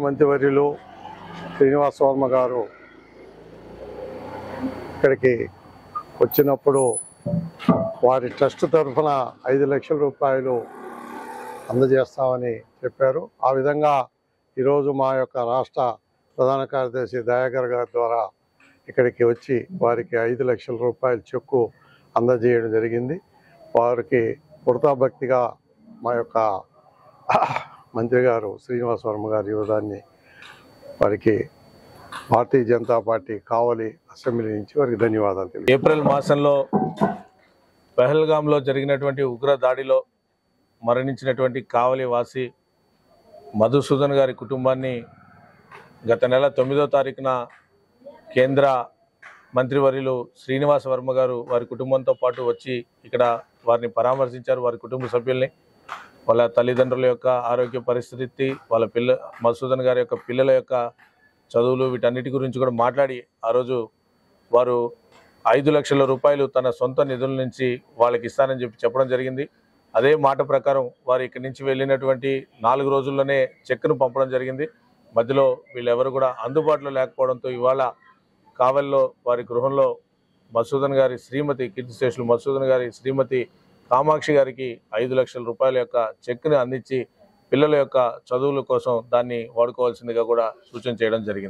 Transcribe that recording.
మంత్రివర్యులు శ్రీనివాస వర్మ గారు ఇక్కడికి వచ్చినప్పుడు వారి ట్రస్ట్ తరఫున 5 లక్షల రూపాయలు అందజేస్తామని చెప్పారు. ఆ విధంగా ఈరోజు మా యొక్క రాష్ట్ర ప్రధాన కార్యదర్శి దయాకర్ గారి ద్వారా ఇక్కడికి వచ్చి వారికి 5 లక్షల రూపాయల చెక్కు అందజేయడం జరిగింది. వారికి కృతజ్ఞతగా మా యొక్క మంత్రి గారు శ్రీనివాస వర్మ గారి యువదాన్ని వారికి భారతీయ జనతా పార్టీ కావలి అసెంబ్లీ నుంచి వారికి ధన్యవాదాలు తెలియజేస్తున్నాను. ఏప్రిల్ మాసంలో పెహల్గాంలో జరిగినటువంటి ఉగ్ర దాడిలో మరణించినటువంటి కావలి వాసి మధుసూదన్ గారి కుటుంబాన్ని గత నెల 9వ తారీఖున కేంద్ర మంత్రివర్యులు శ్రీనివాస వర్మ గారు వారి కుటుంబంతో పాటు వచ్చి ఇక్కడ వారిని పరామర్శించారు. వారి కుటుంబ సభ్యుల్ని, వాళ్ళ తల్లిదండ్రుల యొక్క ఆరోగ్య పరిస్థితి, వాళ్ళ మధుసూదన్ గారి యొక్క పిల్లల యొక్క చదువులు, వీటన్నిటి గురించి కూడా మాట్లాడి ఆ రోజు వారు 5 లక్షల రూపాయలు తన సొంత నిధుల నుంచి వాళ్ళకి ఇస్తానని చెప్పడం జరిగింది. అదే మాట ప్రకారం వారు ఇక్కడి నుంచి వెళ్ళినటువంటి 4 రోజుల్లోనే చెక్ను పంపడం జరిగింది. మధ్యలో వీళ్ళెవరు కూడా అందుబాటులో లేకపోవడంతో ఇవాళ కావలిలో వారి గృహంలో మధుసూదన్ గారి శ్రీమతి, కీర్తిశేషులు మధుసూదన్ గారి శ్రీమతి కామాక్షి గారికి 5 లక్షల రూపాయల యొక్క చెక్ని అందించి పిల్లల యొక్క చదువుల కోసం దాన్ని వాడుకోవాల్సిందిగా కూడా సూచన చేయడం జరిగింది.